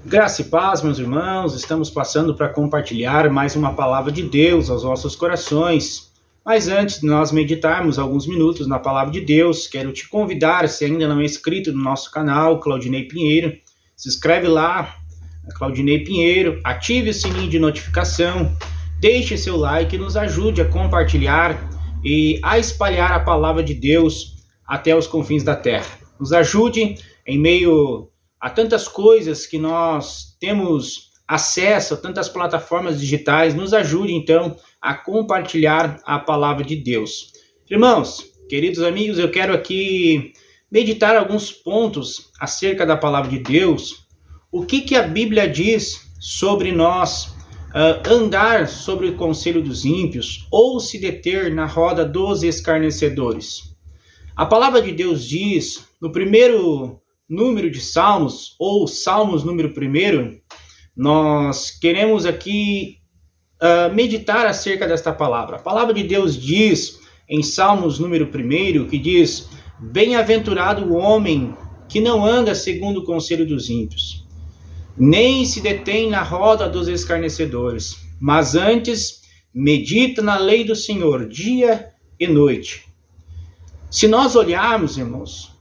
Graça e paz, meus irmãos, estamos passando para compartilhar mais uma palavra de Deus aos nossos corações. Mas antes de nós meditarmos alguns minutos na palavra de Deus, quero te convidar, se ainda não é inscrito no nosso canal, Claudinei Pinheiro, se inscreve lá, Claudinei Pinheiro, ative o sininho de notificação, deixe seu like e nos ajude a compartilhar e a espalhar a palavra de Deus até os confins da terra. Nos ajude em meio a tantas coisas que nós temos acesso, a tantas plataformas digitais, nos ajude então a compartilhar a palavra de Deus. Irmãos, queridos amigos, eu quero aqui meditar alguns pontos acerca da palavra de Deus. O que a Bíblia diz sobre nós andar sobre o conselho dos ímpios ou se deter na roda dos escarnecedores? A palavra de Deus diz, no primeiro número de Salmos, ou Salmos número 1, nós queremos aqui meditar acerca desta palavra. A palavra de Deus diz em Salmos número 1, que diz: bem-aventurado o homem que não anda segundo o conselho dos ímpios, nem se detém na roda dos escarnecedores, mas antes medita na lei do Senhor dia e noite. Se nós olharmos, irmãos,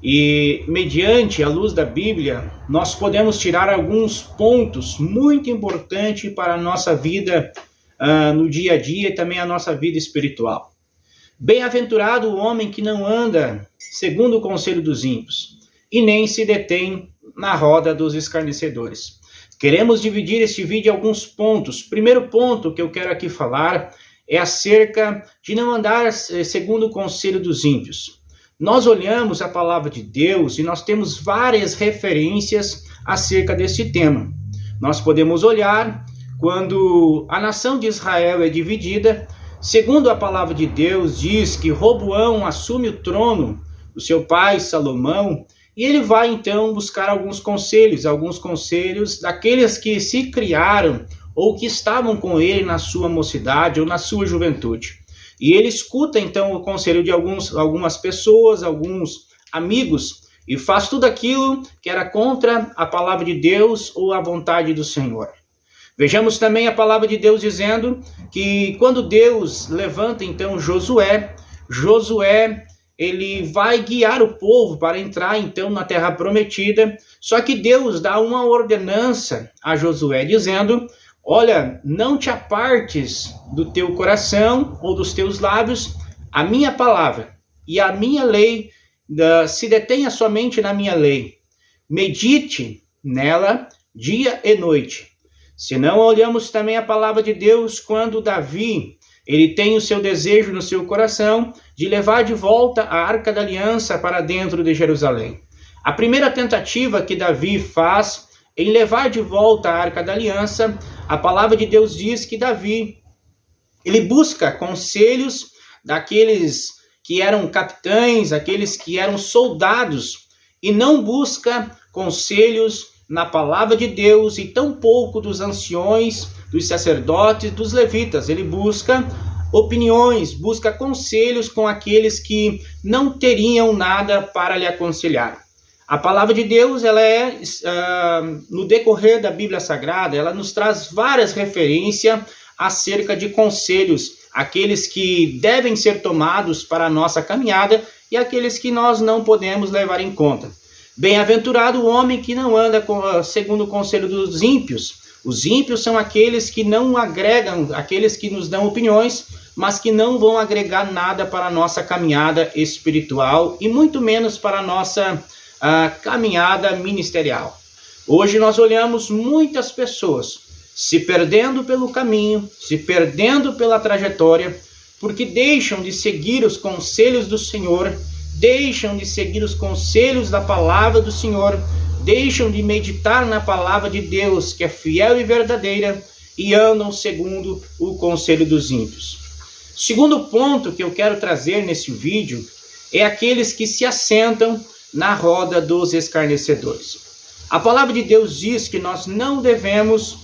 e mediante a luz da Bíblia, nós podemos tirar alguns pontos muito importantes para a nossa vida no dia a dia e também a nossa vida espiritual. Bem-aventurado o homem que não anda segundo o conselho dos ímpios e nem se detém na roda dos escarnecedores. Queremos dividir este vídeo em alguns pontos. Primeiro ponto que eu quero aqui falar é acerca de não andar segundo o conselho dos ímpios. Nós olhamos a palavra de Deus e nós temos várias referências acerca desse tema. Nós podemos olhar quando a nação de Israel é dividida, segundo a palavra de Deus, diz que Roboão assume o trono do seu pai Salomão, e ele vai então buscar alguns conselhos daqueles que se criaram ou que estavam com ele na sua mocidade ou na sua juventude. E ele escuta, então, o conselho de algumas pessoas, alguns amigos, e faz tudo aquilo que era contra a palavra de Deus ou a vontade do Senhor. Vejamos também a palavra de Deus dizendo que quando Deus levanta, então, Josué, ele vai guiar o povo para entrar, então, na terra prometida. Só que Deus dá uma ordenança a Josué, dizendo: olha, não te apartes do teu coração ou dos teus lábios a minha palavra e a minha lei, se detenha somente na minha lei. Medite nela dia e noite. Se não olhamos também a palavra de Deus quando Davi, ele tem o seu desejo no seu coração de levar de volta a Arca da Aliança para dentro de Jerusalém. A primeira tentativa que Davi faz em levar de volta a Arca da Aliança, a palavra de Deus diz que Davi, ele busca conselhos daqueles que eram capitães, aqueles que eram soldados, e não busca conselhos na palavra de Deus e tampouco dos anciões, dos sacerdotes, dos levitas. Ele busca opiniões, busca conselhos com aqueles que não teriam nada para lhe aconselhar. A palavra de Deus, ela no decorrer da Bíblia Sagrada, ela nos traz várias referências acerca de conselhos, aqueles que devem ser tomados para a nossa caminhada e aqueles que nós não podemos levar em conta. Bem-aventurado o homem que não anda segundo o conselho dos ímpios. Os ímpios são aqueles que não agregam, aqueles que nos dão opiniões, mas que não vão agregar nada para a nossa caminhada espiritual e muito menos para a nossa caminhada ministerial. Hoje nós olhamos muitas pessoas se perdendo pelo caminho, se perdendo pela trajetória, porque deixam de seguir os conselhos do Senhor, deixam de seguir os conselhos da palavra do Senhor, deixam de meditar na palavra de Deus, que é fiel e verdadeira, e andam segundo o conselho dos ímpios. Segundo ponto que eu quero trazer nesse vídeo é aqueles que se assentam na roda dos escarnecedores. A palavra de Deus diz que nós não devemos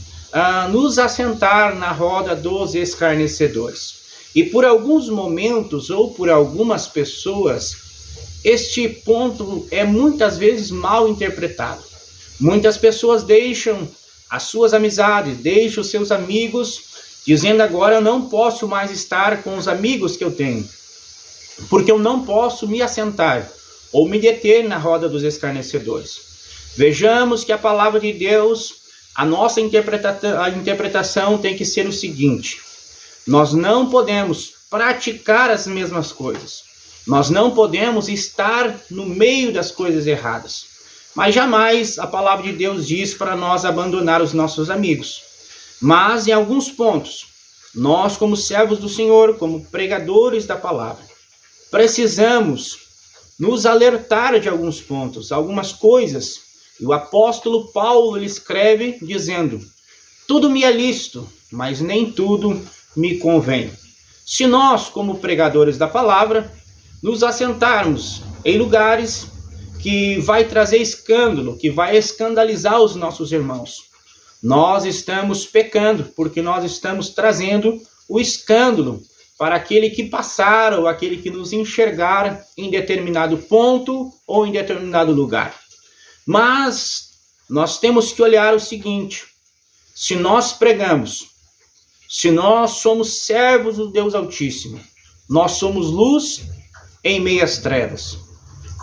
nos assentar na roda dos escarnecedores. E por alguns momentos ou por algumas pessoas, este ponto é muitas vezes mal interpretado. Muitas pessoas deixam as suas amizades, deixam os seus amigos, dizendo agora eu não posso mais estar com os amigos que eu tenho, porque eu não posso me assentar ou me deter na roda dos escarnecedores. Vejamos que a palavra de Deus, a nossa interpretação tem que ser o seguinte: nós não podemos praticar as mesmas coisas, nós não podemos estar no meio das coisas erradas, mas jamais a palavra de Deus diz para nós abandonar os nossos amigos. Mas em alguns pontos, nós como servos do Senhor, como pregadores da palavra, precisamos nos alertar de alguns pontos, algumas coisas. E o apóstolo Paulo, ele escreve dizendo: tudo me é lícito, mas nem tudo me convém. Se nós, como pregadores da palavra, nos assentarmos em lugares que vai trazer escândalo, que vai escandalizar os nossos irmãos, nós estamos pecando, porque nós estamos trazendo o escândalo para aquele que passar ou aquele que nos enxergar em determinado ponto ou em determinado lugar. Mas nós temos que olhar o seguinte: se nós pregamos, se nós somos servos do Deus Altíssimo, nós somos luz em meio às trevas.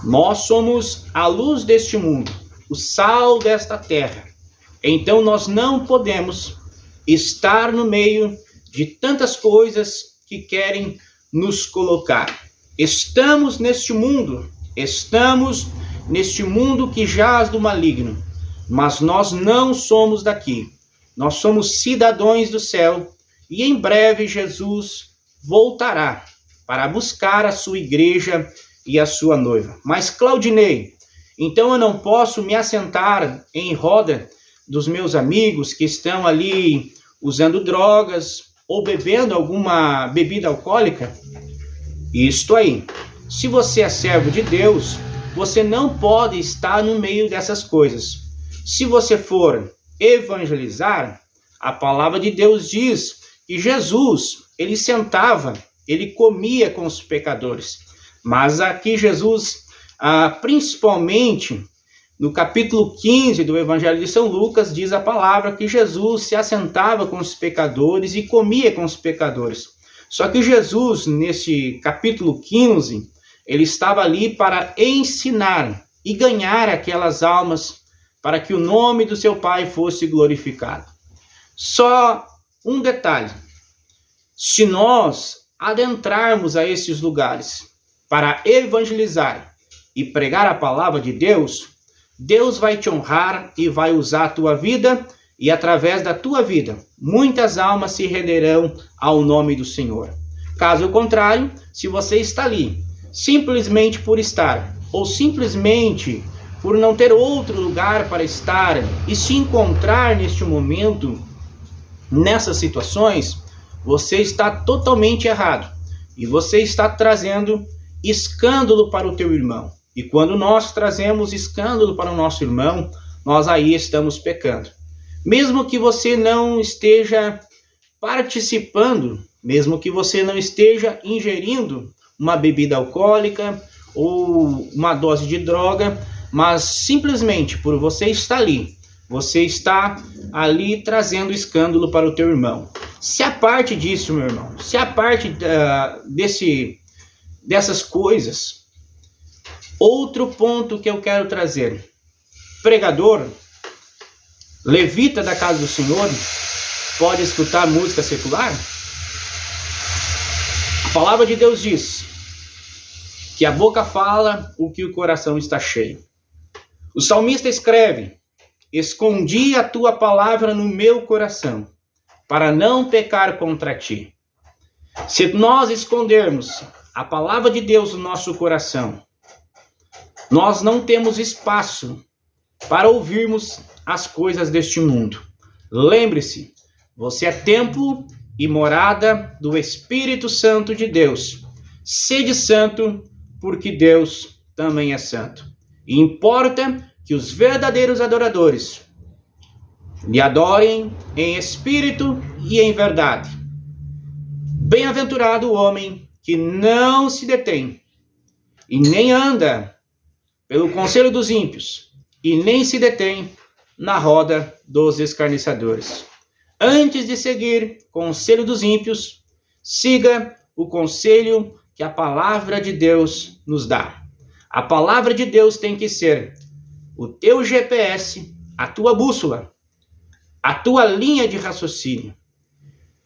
Nós somos a luz deste mundo, o sal desta terra. Então nós não podemos estar no meio de tantas coisas que querem nos colocar. Estamos neste mundo que jaz do maligno, mas nós não somos daqui. Nós somos cidadãos do céu e em breve Jesus voltará para buscar a sua igreja e a sua noiva. Mas Claudinei, então eu não posso me assentar em roda dos meus amigos que estão ali usando drogas ou bebendo alguma bebida alcoólica? Isto aí. Se você é servo de Deus, você não pode estar no meio dessas coisas. Se você for evangelizar, a palavra de Deus diz que Jesus, ele sentava, ele comia com os pecadores. Mas aqui Jesus, principalmente no capítulo 15 do Evangelho de São Lucas, diz a palavra que Jesus se assentava com os pecadores e comia com os pecadores. Só que Jesus, nesse capítulo 15, ele estava ali para ensinar e ganhar aquelas almas para que o nome do seu Pai fosse glorificado. Só um detalhe: se nós adentrarmos a esses lugares para evangelizar e pregar a palavra de Deus, Deus vai te honrar e vai usar a tua vida, e através da tua vida, muitas almas se renderão ao nome do Senhor. Caso contrário, se você está ali, simplesmente por estar, ou simplesmente por não ter outro lugar para estar, e se encontrar neste momento, nessas situações, você está totalmente errado. E você está trazendo escândalo para o teu irmão. E quando nós trazemos escândalo para o nosso irmão, nós aí estamos pecando. Mesmo que você não esteja participando, mesmo que você não esteja ingerindo uma bebida alcoólica ou uma dose de droga, mas simplesmente por você estar ali, você está ali trazendo escândalo para o teu irmão. Se a parte disso, meu irmão, se a parte dessas coisas, outro ponto que eu quero trazer: pregador, levita da casa do Senhor, pode escutar música secular? A palavra de Deus diz que a boca fala o que o coração está cheio. O salmista escreve: escondi a tua palavra no meu coração, para não pecar contra ti. Se nós escondermos a palavra de Deus no nosso coração, nós não temos espaço para ouvirmos as coisas deste mundo. Lembre-se, você é templo e morada do Espírito Santo de Deus. Sede santo, porque Deus também é santo. E importa que os verdadeiros adoradores lhe adorem em espírito e em verdade. Bem-aventurado o homem que não se detém e nem anda pelo conselho dos ímpios, e nem se detém na roda dos escarnecedores. Antes de seguir o conselho dos ímpios, siga o conselho que a palavra de Deus nos dá. A palavra de Deus tem que ser o teu GPS, a tua bússola, a tua linha de raciocínio.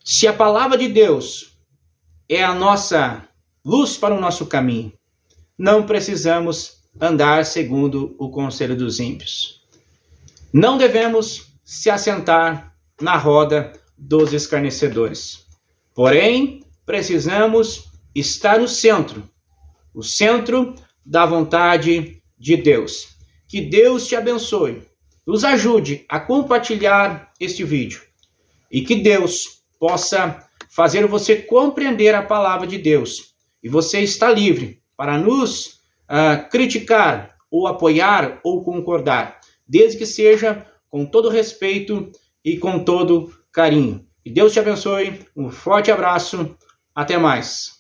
Se a palavra de Deus é a nossa luz para o nosso caminho, não precisamos andar segundo o conselho dos ímpios. Não devemos se assentar na roda dos escarnecedores. Porém, precisamos estar no centro, o centro da vontade de Deus. Que Deus te abençoe, nos ajude a compartilhar este vídeo e que Deus possa fazer você compreender a palavra de Deus. E você está livre para nos criticar ou apoiar ou concordar, desde que seja com todo respeito e com todo carinho. Que Deus te abençoe, um forte abraço, até mais.